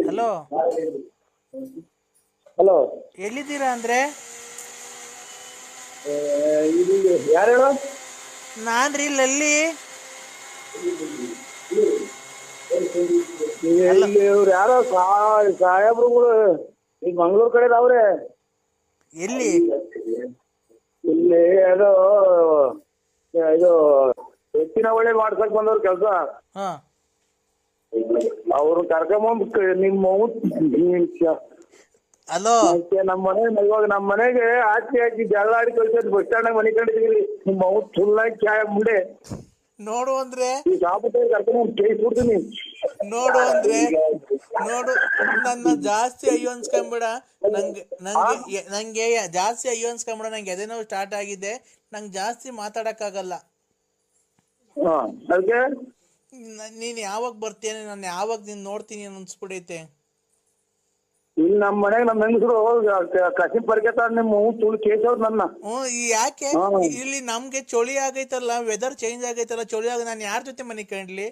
Hello hello, ಎಲ್ಲಿದ್ದೀರಾ ಅಂದ್ರೆ? ಯಾರು ಹೇಳು? ನಾನ್ ರೀ ಲಲ್ಲಿ. ಇಲ್ಲಿ ಇವ್ರು ಯಾರೋ ಸಾಹೇಬ್ರುಗಳು ಈಗ ಮಂಗ್ಳೂರ್ ಕಡೆ ಅವ್ರೆ. ಎಲ್ಲಿ? ಇಲ್ಲಿ ಏನೋ ಇದು ಹೆಚ್ಚಿನ ಒಳ್ಳೆ ಮಾಡ್ಸಕ್ ಬಂದವ್ರ ಕೆಲಸ. ಹಾ, ಅವ್ರು ಕರ್ಕೊಂಬಂದ್ ನಿಮ್ಮ ಹಲೋ ನಮ್ಮ ಮನೆ ಇವಾಗ ನಮ್ಮ ಮನೆಗೆ ಹಾಕಿ ಜಗಳ ಆಡಿ ಕಳ್ಸೋದು. ಬಸ್ ಸ್ಟ್ಯಾಂಡ್ ಮನೆ ಕಂಡಿದ್ದೀವಿ. ನಿಮ್ಮ ಅವು ಫುಲ್ಲಾಗಿ ಚಾಯ ಮುಂಡೆ ನೋಡು ಅಂದ್ರೆ ಈ ಸಾಪುಟ್ಟ ಕರ್ಕೊಂಡ್ ಕೇಳಿಸ್ಬಿಡ್ತೀನಿ. ನೋಡು ನನ್ನ ಜಾಸ್ತಿ ಅಯ್ಯೋ ಅನ್ಸ್ಕೊಂಬಿಡ. ನಂಗೆ ಜಾಸ್ತಿ ಅಯ್ಯೋ ಅನ್ಸ್ಕೊಂಬಿಡ. ನಂಗೆ ಎದೆ ನೋವು ಸ್ಟಾರ್ಟ್ ಆಗಿದೆ. ನಂಗೆ ಜಾಸ್ತಿ ಮಾತಾಡಕ್ಕಾಗಲ್ಲ. ಅದಕ್ಕೆ ನೀನ್ ಯಾವಾಗ ಬರ್ತೀನಿ? ನಾನು ಯಾವಾಗ ನೀನ್ ನೋಡ್ತೀನಿ ಅನ್ಸ್ಬಿಡೈತೆ. ಇಲ್ಲಿ ನಮ್ಮ ಮನೆಗೆ ನಮ್ಮ ಹೆಂಗಸರು ಕಸಿಂ ಪರಿಕೆತ ನಿಮ್ಮ ತುಳು ಕೇಸವ್ರು ನನ್ನ. ಯಾಕೆ ಇಲ್ಲಿ ನಮ್ಗೆ ಚಳಿ ಆಗೈತಲ್ಲ, ವೆದರ್ ಚೇಂಜ್ ಆಗೈತಲ್ಲ, ಚಳಿ ಆಗ ನಾನು ಯಾರ ಜೊತೆ ಮನೆ ಕಂಡ್ಲಿ?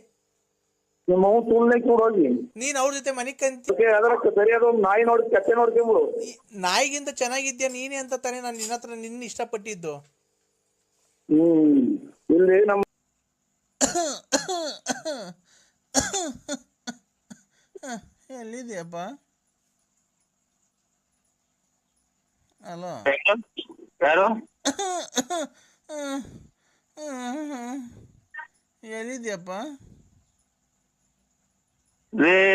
ನಿಮ್ಮ ತುಳ್ನೆ ಕೂಡೋಗಿ ನೀನ್ ಅವ್ರ ಜೊತೆ ಮನೆ ಕಂತಿ. ಅದರ ಸರಿಯಾದ ಒಂದು ನಾಯಿ ನೋಡಿ ಕತ್ತೆ ನೋಡ್ಕೊಂಬಿಡು. ನಾಯಿಗಿಂತ ಚೆನ್ನಾಗಿದ್ಯಾ ನೀನೇ ಅಂತ ತಾನೇ ನಾನು ನಿನ್ನ ಹತ್ರ ನಿನ್ನ ಇಷ್ಟಪಟ್ಟಿದ್ದು. ಇಲ್ಲಿ ನಮ್ಮ ಎಲ್ಲಿದ್ಯಪ್ಪ? ಹಲೋ, ಯಾರು? ಎಲ್ಲಿದ್ಯಪ್ಪ?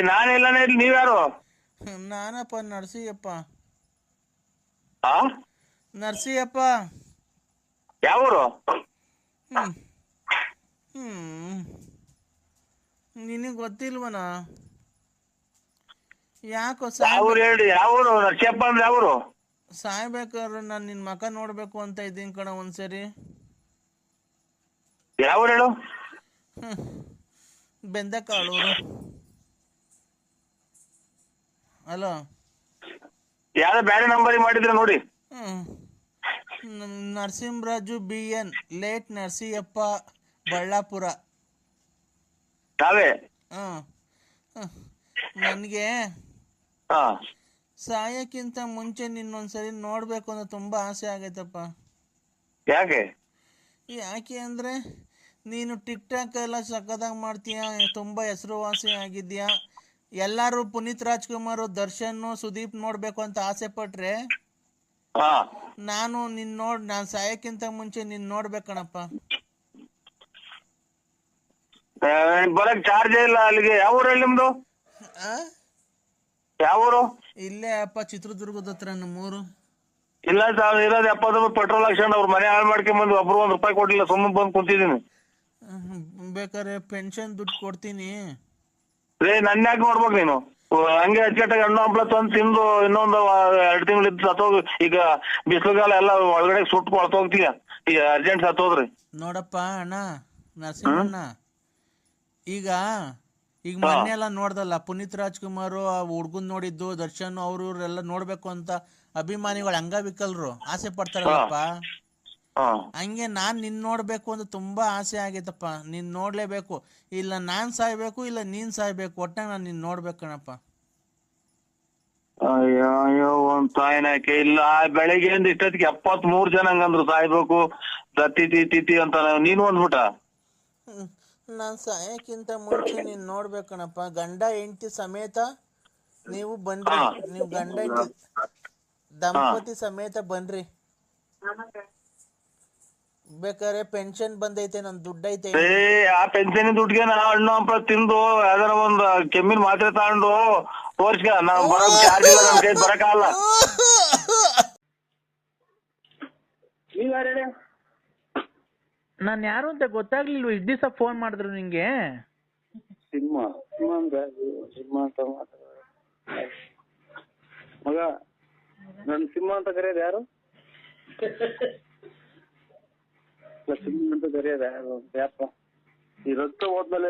ನಾನೆಲ್ಲ ನೀವ್ಯಾರು? ನಾನಪ್ಪ ನರ್ಸಿಯಪ್ಪ. ಆ ನರ್ಸಿಯಪ್ಪ. ಯಾವೂರು? ನಿನಗೆ ಗೊತ್ತಿಲ್ವನ? ಯಾಕೋ ಯಾವೂರು? ನರ್ಸಿಯಪ್ಪ ಅಂದ್ರೆ ಯಾವೂರು? ಸಾಯ್ಬೇಕಾದ್ರೆ ನಾನು ನಿನ್ನ ಮಕ ನೋಡ್ಬೇಕು ಅಂತ ಇದ್ದೀನಿ ಕಣ ಒಂದ್ಸರಿ. ಯಾವೂರು ಹೇಳು? ಬೆಂದಕಾಳೂರು. ಹಲೋ, ಯಾವ್ದೋ ಬೇರೆ ನಂಬರ್ ಮಾಡಿದ್ರೆ ನೋಡಿ. Narasimharaju BN, late Narasiyappa, Ballapura. ತಾವೇ? ನನಗೆ ಸಾಯಕ್ಕಿಂತ ಮುಂಚೆ ನಿನ್ನೊಂದ್ಸರಿ ನೋಡ್ಬೇಕು ಅಂತ ತುಂಬಾ ಆಸೆ ಆಗೈತಪ್ಪ. ಯಾಕೆ ಅಂದ್ರೆ ನೀನು ಟಿಕ್ ಟಾಕ್ ಎಲ್ಲ ಸಕ್ಕದಾಗಿ ಮಾಡ್ತೀಯ, ತುಂಬಾ ಹೆಸರುವಾಸಿ ಆಗಿದ್ಯಾ. ಎಲ್ಲಾರು ಪುನೀತ್ ರಾಜ್ಕುಮಾರ್, ದರ್ಶನ್, ಸುದೀಪ್ ನೋಡ್ಬೇಕು ಅಂತ ಆಸೆ ಪಟ್ರೆ ನಾನು ನಾನು ಸಾಯಕ್ಕಿಂತ ಮುಂಚೆ ನಿನ್ ನೋಡ್ಬೇಕಣಪ್ಪ. ಬರಕ್ ಚಾರ್ಜ್ ಇಲ್ಲ ಅಲ್ಲಿಗೆ. ಯಾವ ಊರಲ್ಲಿ ನಿಮ್ದು? ಯಾವ ಊರು? ಇಲ್ಲೇ ಅಪ್ಪ, ಚಿತ್ರದುರ್ಗದ ಹತ್ರ ನಮ್ಮೂರು. ಇಲ್ಲ ಸರ್, ಇರೋದು 70 ರೂಪಾಯಿ ಪೆಟ್ರೋಲ್ ಹಾಕ್ಸ್ಕೊಂಡು ಅವ್ರ ಮನೆ ಹಾಳು ಮಾಡ್ಕೊಂಡ್ ಬಂದು ಒಬ್ರು ₹1 ಕೊಟ್ಟಿಲ್ಲ, ಸುಮ್ಮನೆ ಬಂದು ಕುಂತಿದ್ದೀನಿ. ಬೇಕಾದ್ರೆ ಪೆನ್ಷನ್ ದುಡ್ಡು ಕೊಡ್ತೀನಿ. ನನ್ನ ಯಾಕೆ ನೋಡ್ಬೇಕು ನೀನು? ಹಂಗೆ ಅಚ್ಚುಕಟ್ಟಾಗಿ ಹಣ್ಣು ಹಂಪ್ಲ ತಂದು ತಿಂದು ಇನ್ನೊಂದು 2 ತಿಂಗಳು ಇದ್ದು ಸತ್ತೋಗಿ. ಈಗ ಬಿಸಿಲುಗಾಲ ಎಲ್ಲ ಒಳಗಡೆ ಸುಟ್ಟು ಕೊಳ್ತೋಗ್ತೀಯ. ಈಗ ಅರ್ಜೆಂಟ್ ಸತ್ತೋದ್ರಿ. ನೋಡಪ್ಪ ಅಣ್ಣ ನರಸಿಂಹಣ್ಣ, ಈಗ ಮೊನ್ನೆ ಎಲ್ಲ ನೋಡ್ದಲ್ಲ ಪುನೀತ್ ರಾಜ್ಕುಮಾರ್ ಆ ಹುಡ್ಗನ್ ನೋಡಿದ್ದು, ದರ್ಶನ್ ಅವ್ರು ಇವರೆಲ್ಲ ನೋಡ್ಬೇಕು ಅಂತ ಅಭಿಮಾನಿಗಳು ಅಂಗವಿಕಲರು ಆಸೆ ಪಡ್ತಾರಲ್ಲಪ್ಪ. ಹಂಗೆ ನಾನ್ ನಿನ್ ನೋಡ್ಬೇಕು ಅಂತ ತುಂಬಾ ಆಸೆ ಆಗೈತಪ್ಪ. ನೀನ್ ನೋಡ್ಲೇಬೇಕು. ಇಲ್ಲ ನಾನ್ ಸಾಯ್ಬೇಕು, ಇಲ್ಲ ನೀನ್ ಸಾಯ್ಬೇಕು, ಒಟ್ಟಾಗ ನಾನು ನಿನ್ ನೋಡ್ಬೇಕಣಪ್ಪ. ಅಯ್ಯೋ ಒಂದ್ ಸಾಯ್ನಾಕೆ ಇಲ್ಲ. ಬೆಳಿಗ್ಗೆಯಿಂದ ಇಷ್ಟೊತ್ತಿಗೆ 73 ಜನ ಹಂಗಂದ್ರು ಸಾಯ್ಬೇಕು ತಿತಿ ಅಂತ. ನೀನು ಅಂದ್ಬಿಟ್ಟ. ನಾನ್ ಸಾಯಕ್ಕಿಂತ ಮುಂಚೆ ನೀನ್ ನೋಡ್ಬೇಕಣಪ್ಪ. ಗಂಡ ಹೆಂಡತಿ ಸಮೇತ ನೀವು ಬನ್ರಿ. ನೀವು ಗಂಡ ಹೆಂಡತಿ ದಂಪತಿ ಸಮೇತ ಬನ್ರಿ. ಬೇಕಾದ್ರೆ ಪೆನ್ಷನ್ ಬಂದೈತೆ, ನನ್ ದುಡ್ಡೈತೆ. ಆ ಪೆನ್ಷನ್ ದುಡ್ಡಿಗೆ ನಾ ಹಣ್ಣು ಹಂಪ ತಿಂದು ಯಾವ್ದಾರ ಒಂದ್ ಕೆಮ್ಮಿನ ಮಾತ್ರೆ ತಗೊಂಡು ತೋರ್ಸ್ಕ. ನಾವ್ ಬರಕ್ ಚಾರ್ಜ್ ಇಲ್ಲ, ನಮ್ ಕೈ ಬರಕಾಗಲ್ಲ. ನಾನ್ ಯಾರು ಅಂತ ಗೊತ್ತಾಗ್ಲಿಲ್ವ? ಇಷ್ಟ್ ದಿವಸ ಫೋನ್ ಮಾಡಿದ್ರು ನಿಂಗೆ? ಸಿಂಹ ಅಂತ ಮಗ, ನನ್ ಸಿಂಹ ಅಂತ ಕರೆಯೋದು ಯಾರು? ಸಿಂಹ ಅಂತ ಕರೆಯೋದು ಯಾರು? ಯಾಪ ಈ ರಕ್ತ ಹೋದ್ಮೇಲೆ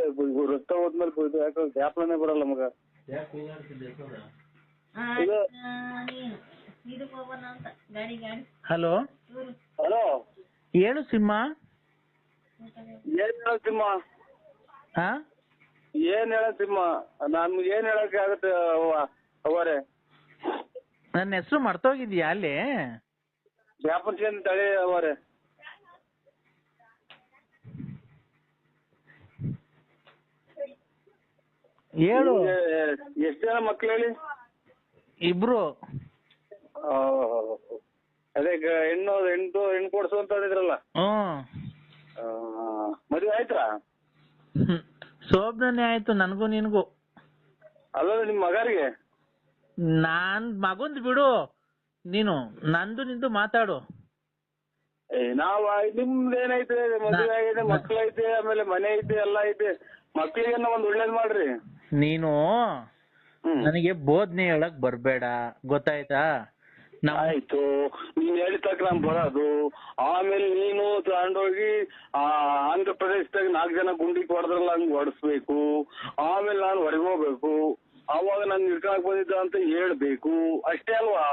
ಯಾಕೆ ವ್ಯಾಪನೇ ಬರಲ್ಲ ಮಗ. ಹಲೋ ಹಲೋ, ಹೇಳು ಸಿಂಹ. ಏನ್ ಹೇಳೋ ಸಿಂಹ? ಏನ್ ಹೇಳತ್ತಿಮ್ಮ, ನಾನು ಏನ್ ಹೇಳಕ್ಕೆ ಆಗತ್ತೆ ಅವರೇ? ನನ್ನ ಹೆಸರು ಮರ್ತೋಗಿದ್ಯಾ ಅಲ್ಲಿ? ವ್ಯಾಪರ್ಸ್ಕೊಂಡ್ ತಳಿ ಅವರೇ. ಹೇಳು. ಎಷ್ಟು ಜನ ಮಕ್ಳು ಹೇಳಿ? ಇಬ್ರು. ಅದೇ ಹೆಣ್ಣು ಕೊಡ್ಸು ಅಂತ ಹೇಳಿದ್ರಲ್ಲ. ಮದುವೆ ಆಯ್ತಾ? ಶೋಭನೆ ಆಯ್ತು ನನಗೂ ನಿನ್ಗೂ. ಅಲ್ಲ ನಿಮ್ ಮಗರಿಗೆ? ನಾನ್ ಮಗಂದ್ ಬಿಡು, ನೀನು ನಂದು ನಿಂದು ಮಾತಾಡು. ನಾವ್ ನಿಮ್ದೇನೈತೆ, ಮದುವೆ ಆಗಿದೆ, ಮಕ್ಳೈತೆ, ಆಮೇಲೆ ಮನೆ ಐತೆ, ಎಲ್ಲ ಐತೆ. ಮಕ್ಳಿಗೆ ಒಂದ್ ಒಳ್ಳೇದ್ ಮಾಡ್ರಿ. ನೀನು ನನಗೆ ಬೋಧನೆ ಹೇಳಕ್ ಬರ್ಬೇಡ, ಗೊತ್ತಾಯ್ತಾ? ಆಯ್ತು, ನೀನ್ ಹೇಳಿದ ತಕ್ಕ ನಾನ್ ಬರೋದು. ಆಮೇಲೆ ನೀನು ತಗೊಂಡೋಗಿ ಆಂಧ್ರ ಪ್ರದೇಶದಾಗ 4 ಜನ ಗುಂಡಿ ಹೊಡೆದ್ರಲ್ಲ, ಹಂಗ್ ಹೊಡಿಸ್ಬೇಕು. ಆಮೇಲೆ ನಾನು ಹೊರಗೆ ಹೋಗ್ಬೇಕು. ಅವಾಗ ನಾನು ನಿಡ್ಕೊಳಕ್ ಬಂದಿದ್ದ ಅಂತ ಹೇಳ್ಬೇಕು, ಅಷ್ಟೇ ಅಲ್ವಾ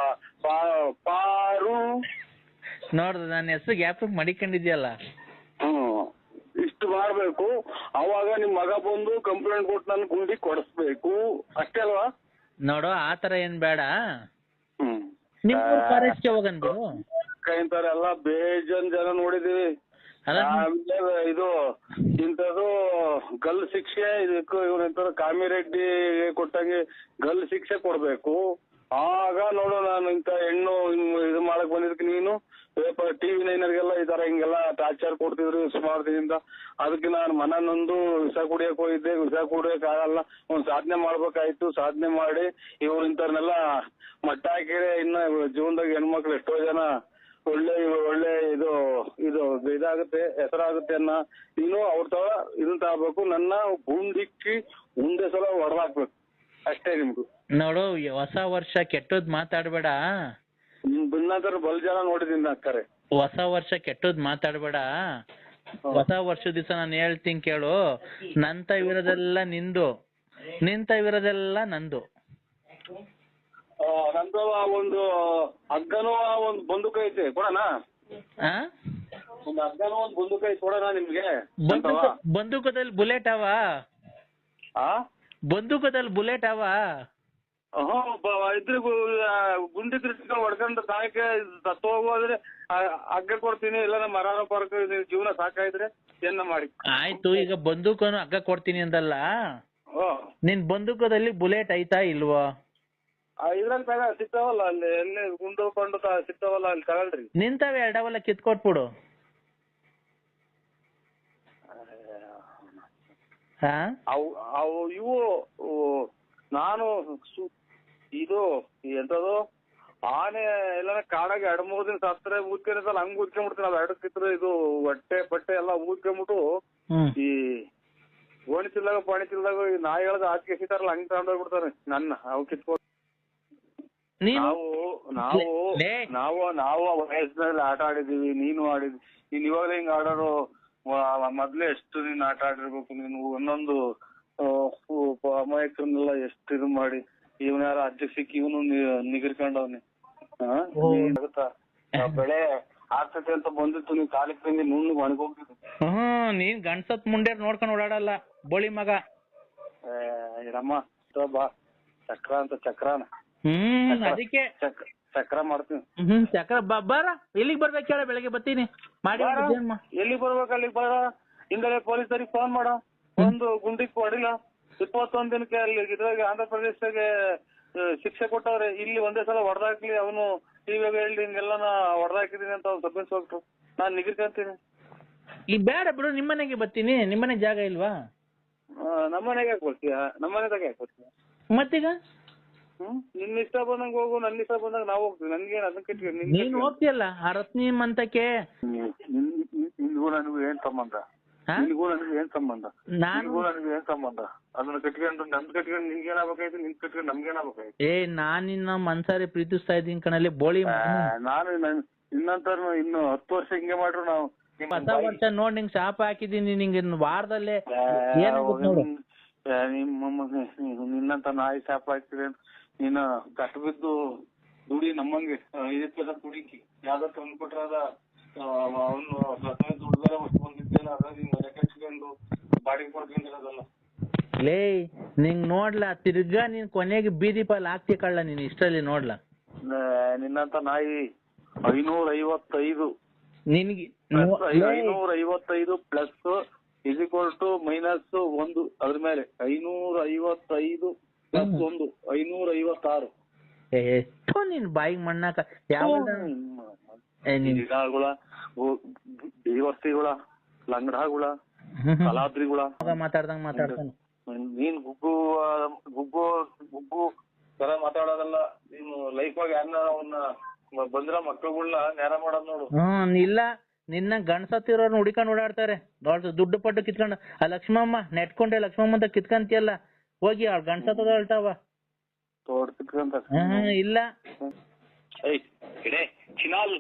ಪಾರು? ನೋಡ್ದು ನನ್ನ ಹೆಸರು ಗ್ಯಾಪ್ ಮಡಿಕೊಂಡಿದ್ಯಲ್ಲ. ಇಷ್ಟು ಮಾಡ್ಬೇಕು. ಅವಾಗ ನಿಮ್ ಮಗ ಬಂದು ಕಂಪ್ಲೇಂಟ್ ಕೊಟ್ಟು ನನ್ ಗುಂಡಿ ಕೊಡಿಸ್ಬೇಕು, ಅಷ್ಟೇ ಅಲ್ವಾ? ನೋಡು, ಆತರ ಏನ್ ಬೇಡ. ಫಾರೆಸ್ಟ್ಗೆ ಹೋಗನ್ ಬಿಡು. ಇಂಥವ್ರೆಲ್ಲ ಜನ ನೋಡಿದೀವಿ. ಇದು ಇಂಥದ್ದು ಗಲ್ ಶಿಕ್ಷೆ, ಇದಕ್ಕೂ ಇವ್ರ ಕಾಮಿರೆಡ್ಡಿ ಕೊಟ್ಟಂಗೆ ಗಲ್ ಶಿಕ್ಷೆ ಕೊಡ್ಬೇಕು. ಆಗ ನೋಡು, ನಾನು ಇಂಥ ಹೆಣ್ಣು ಇದು ಮಾಡಕ್ ಬಂದಿದ್ದಕ್ಕೆ ನೀನು ಪೇಪರ್ TV9 ಈ ತರ ಹಿಂಗೆಲ್ಲ ಟಾರ್ಚರ್ ಕೊಡ್ತಿದ್ರು ಸುಮಾರು ದಿನದಿಂದ. ಅದಕ್ಕೆ ನಾನು ಮನನೊಂದು ವಿಷ ಕುಡಿಯಕ್ ಹೋಗಿದ್ದೆ. ವಿಷ ಕುಡಿಯಕ್ ಆಗಲ್ಲ, ಒಂದ್ ಸಾಧನೆ ಮಾಡ್ಬೇಕಾಯ್ತು. ಸಾಧನೆ ಮಾಡಿ ಇವ್ರು ಇಂಥವ್ರನ್ನೆಲ್ಲ ಮಟ್ಟ ಹಾಕಿದ್ರೆ ಇನ್ನ ಜೀವನದಾಗ ಹೆಣ್ಮಕ್ಳು ಎಷ್ಟೋ ಜನ ಒಳ್ಳೆ ಇದಾಗುತ್ತೆ, ಹೆಸರಾಗುತ್ತೆ ಅನ್ನ. ನೀನು ಅವ್ರ ತರ ಇದನ್ನ ತಗೋಬೇಕು. ನನ್ನ ಗುಂಡಿಕ್ಕಿ ಮುಂದೆ ಸಲ ಹೊಡೆದಾಕ್ಬೇಕು, ಅಷ್ಟೇ ನಿಮ್ದು. ನೋಡು, ಹೊಸ ವರ್ಷ ಕೆಟ್ಟದ್ ಮಾತಾಡ್ಬೇಡ. ನಿಮ್ ಬಿನ್ನಾದ್ರ ಬಲ್ ಜನ ನೋಡಿದೀನಿ ಅಕ್ಕರೆ. ಹೊಸ ವರ್ಷ ಕೆಟ್ಟದ್ ಮಾತಾಡ್ಬೇಡ. ಹೊಸ ವರ್ಷ ದಿವಸ ನಾನು ಹೇಳ್ತೀನಿ ಕೇಳು, ನಂತವಿರೋದೆಲ್ಲ ನಿಂದು, ನಿಂತವಿರೋದೆಲ್ಲ ನಂದು. ನಂದು ಒಂದು ಹಗ್ಗನೂ ಒಂದು ಬಂದೂಕ ಐತೆ, ಕೊಡೋಣ? ಒಂದು ಹಗ್ಗನೂ ಒಂದು ಬಂದೂಕ ಐತೆ, ಕೊಡೋಣ ನಿಮ್ಗೆ? ಬಂದೂಕದಲ್ಲಿ ಬುಲೆಟ್ ಅವ? ಬಂದೂಕದಲ್ಲಿ ಬುಲೆಟ್ ಅವ? ಇದ್ರ ಗುಂಡಿ ಕೃಷಿಗಳು ಹೊಡ್ಕೊಂಡು ಸಾಯಕ್ಕೆ ಸತ್ತು ಹೋಗೋದ್ರೆ ಹಗ್ಗ ಕೊಡ್ತೀನಿ, ಇಲ್ಲ ನಮ್ಮ ಮರಾನ ಪರಕ ಜೀವನ ಸಾಕಾಯ್ದ್ರೆ ಏನ ಮಾಡಿ. ಆಯ್ತು, ಈಗ ಬಂದೂಕನು ಹಗ್ಗ ಕೊಡ್ತೀನಿ ಅಂದಲ್ಲ, ನಿನ್ ಬಂದೂಕದಲ್ಲಿ ಬುಲೆಟ್ ಐತಾ ಇಲ್ವಾ? ಇದ್ರಲ್ಲಿ ಸಿಗ್ತಾವಲ್ಲ, ಅಲ್ಲಿ ಎಲ್ಲಿ ಗುಂಡು ಕೊಂಡು ಸಿಗ್ತಾವಲ್ಲ, ಅಲ್ಲಿ ತಗೊಳ್ರಿ. ನಿಂತವೆ ಎರಡವಲ್ಲ, ಕಿತ್ಕೊಟ್ಬಿಡು. ಅವು ಇವು ನಾನು ಇದು ಎಂತದು ಆನೆ ಎಲ್ಲ ಕಾಡಾಗ 2-3 ದಿನ ಸತ್ರೆ ಊದ್ಕೊಂಡಿರ್ತಲ್ಲ, ಹಂಗ್ ಊದ್ಕೊಂಡ್ಬಿಡ್ತೀನಿ. ಅವ್ 2 ಕಿತ್ರೆ ಇದು ಹೊಟ್ಟೆ ಪಟ್ಟೆ ಎಲ್ಲ ಊದ್ಕೊಂಡ್ಬಿಟ್ಟು ಈ ಓಣಿಸಿಲ್ದಾಗ ಪಾಣಿಸಿಲ್ದಾಗ ಈ ನಾಯಿ ಹೇಳ್ದ ಆಚೆ ಸಿತಾರಲ್ಲ, ಹಂಗ್ ತಗೊಂಡೋಗ್ಬಿಡ್ತಾರೆ ನನ್ನ. ಅವು ಕಿತ್ಕೊ ನಾವು ವಯಸ್ಸಿನಲ್ಲಿ ಆಟ ಆಡಿದೀವಿ, ನೀನು ಆಡಿದ್ವಿ. ನೀನ್ ಇವಾಗ ಹಿಂಗ್ ಆಡೋರು ಮೊದ್ಲೇ ಎಷ್ಟು ನೀನ್ ಆಟ ಆಡಿರ್ಬೇಕು. ನೀನು ಒಂದೊಂದು ಅಮಾಯಕರನ್ನೆಲ್ಲ ಎಷ್ಟು ಇದು ಮಾಡಿ, ಇವನ್ ಯಾರ ಅಜ್ಜ ಸಿಕ್ಕಿ ಇವನು ನಿಗಿರ್ಕೊಂಡವ್ನಿ. ಆಗುತ್ತಾ? ಬೆಳೆ ಆಗ್ತೈತೆ ಅಂತ ಬಂದಿತ್ತು, ನೀವ್ ಕಾಲಿಗೆ ತಂಗಿ ನುಣ್ಣಗ್ ಒಣಗೋಗ್ತಿದ್ದೆ. ನೀನ್ ಗಂಡ್ಸತ್ ಮುಂಡ್ಯಾರ್ ನೋಡ್ಕೊಂಡ್ ಓಡಾಡಲ್ಲ, ಬೋಳಿ ಮಗ. ರಮ್ಮ ಬಾ, ಚಕ್ರ ಅಂತ ಚಕ್ರಾನ. ಅದಕ್ಕೆ ಚಕ್ರ ಮಾಡ್ತೀನಿ. ಚಕ್ರ ಬಾರ, ಎಲ್ಲಿಗ್ ಬರ್ಬೇಕು ಹೇಳ? ಬೆಳಗ್ಗೆ ಬರ್ತೀನಿ. ಎಲ್ಲಿಗ್ ಬರ್ಬೇಕು ಅಲ್ಲಿಗ್ ಬರ. ಹಿಂದೆ ಪೊಲೀಸರಿಗೆ ಫೋನ್ ಮಾಡ. ಒಂದು ಗುಂಡಿಗೆ ಹೊಡಿಲ್ಲ, 21 ದಿನಕ್ಕೆ ಅಲ್ಲಿ ಇದ್ರಾಗ ಆಂಧ್ರ ಪ್ರದೇಶದಾಗೆ ಶಿಕ್ಷೆ ಕೊಟ್ಟವ್ರೆ. ಇಲ್ಲಿ ಒಂದೇ ಸಲ ಹೊಡೆದಾಕ್ಲಿ, ಅವನು ಟಿವಿಯಾಗ ಹೇಳಿ ಹಿಂಗೆಲ್ಲ ಹೊಡೆದಾಕಿದೀನಿ ಅಂತ ಅವ್ನು ಸಬ್ಮಿಟ್ ಹೋಗ್ತು. ನಾನ್ ನಿಗಿರ್ಕೊಂತೀನಿ. ಈಗ ಬೇಡ ಬಿಡು, ನಿಮ್ಮನೆಗೆ ಬರ್ತೀನಿ. ನಿಮ್ಮನೆ ಜಾಗ ಇಲ್ವಾ? ನಮ್ಮನೆಗೆ ಯಾಕೆ ಬರ್ತೀಯ? ನಮ್ಮನೆದಾಗ ಯಾಕೆ ಬರ್ತೀಯ? ಮತ್ತೀಗ ನಿನ್ನ ಇಷ್ಟ ಬಂದಂಗ ಹೋಗು, ನನ್ನ ಇಷ್ಟ ಬಂದಾಗ ನಾವು ಹೋಗ್ತೀವಿ. ನನ್ಗೆ ಅದನ್ನ ಕಟ್ಟಿ ನೀನ್ ಹೋಗ್ತೀಯಲ್ಲ ಆ ರತ್ನಿ ಮಂತಕ್ಕೆ. ನಿನ್ಗೂ ನನಗೂ ಏನ್ ಸಂಬಂಧ? ನಿನ್ಗೂ ನನಗೂ ಏನ್ ಸಂಬಂಧ? ನಿನ್ಗೂ ನನಗೂ ಏನ್ ಸಂಬಂಧ? ಅದನ್ನ ಕಟ್ಕೊಂಡು ನಮ್ದು ಕಟ್ಕೊಂಡು ನಿನ್ಗೆ ಏನಾಗಬೇಕಾಯ್ತು, ನಿನ್ ಕಟ್ಕೊಂಡು ನಮ್ಗೆ ಏನಾಗಬೇಕಾಯ್ತು? ನಾನ್ ನಿನ್ನ ಮನ್ಸಾರಿ ಪ್ರೀತಿಸ್ತಾ ಇದ್ದೀನಿ ಕಣಲ್ಲಿ ಬೋಳಿ. ನಾನು ಇನ್ನಂತರ ಇನ್ನು 10 ವರ್ಷ ಹಿಂಗೆ ಮಾಡ್ರು ನಾವು. ಹೊಸ ವರ್ಷ ನೋಡ್ ನಿಂಗ್ ಶಾಪ ಹಾಕಿದೀನಿ, ನಿಂಗೆ ವಾರದಲ್ಲೇ ನಿನ್ನಂತ ನಾಯಿ ಶಾಪ ಹಾಕ್ತಿದೆ. ನೀನು ಕಷ್ಟ ಬಿದ್ದು ದುಡಿ ನಮ್ಮಂಗೆ 5 ಪೈಸೆ ದುಡಿಕಿ ಯಾವ್ದೋ ತಂದು ಕೊಟ್ರದ ಅವನು ದುಡ್ದಾರ ಬಂದಿದ್ದೇನೆ, ಅದ ನೀನ್ ಮನೆ ಕಟ್ಕೊಂಡು ಬಾಡಿಗೆ ಕೊಡ್ಕೊಂಡಿರೋದಲ್ಲ. ಲೇ ನಿಂಗ್ ನೋಡ್ಲಾ ತಿರ್ಗಾ ನೀನ್ ಕೊನೆಗೆ ಬೀದಿ ಪಾಲ್ ಆಗ್ತಿ ಕಳ್ಳ ನೀನ್ ಇಷ್ಟರಲ್ಲಿ ನೋಡ್ಲಾ. ನಿನ್ನಂತ ನಾಯಿ 555 ನಿನ್ಗೆ 555 ಪ್ಲಸ್ = -1 ಅದ್ರ ಮೇಲೆ 555 ಪ್ಲಸ್ 1 556. ಎಷ್ಟು ನಿನ್ ಬಾಯಿಗೆ ಮಣ್ಣಾಕ ಯಾವ ಗಿಡಗಳ ದೇವರ್ತಿಗಳ ಲಂಗಡಗಳ ಕಲಾದ್ರಿಗಳ ಮಾತಾಡ್ತಾನೆ ನೀನ್ ಗುಗ್ಗು ತರ ಮಾತಾಡೋದಲ್ಲ. ನೀನು ಲೈಫ್ ಆಗಿ ಅವನ್ನ ಬಂದ್ರ ಮಕ್ಳುಗಳನ್ನ ನೇರ ಮಾಡೋದ್ ನೋಡು. ಇಲ್ಲ ನಿನ್ನ ಗಂಡ್ಸತ್ತಿರೋರ್ನ ಹುಡಿಕೊಂಡು ಓಡಾಡ್ತಾರೆ. ದುಡ್ಡು ಪಟ್ಟು ಕಿತ್ಕೊಂಡು ಆ ಲಕ್ಷ್ಮಮ್ಮ ನೆಟ್ಕೊಂಡೆ ಲಕ್ಷ್ಮಮ್ಮ ಅಂತ ಕಿತ್ಕಂತಿಯಲ್ಲ, ಹೋಗಿ ಅವ್ಳ ಗಂಡ್ಸತ್ತದ ಹೇಳ್ತಾವ. ತೋಡ್ತಿಕ್ಕಂತ ಇಲ್ಲ ಚಿನಾಲ್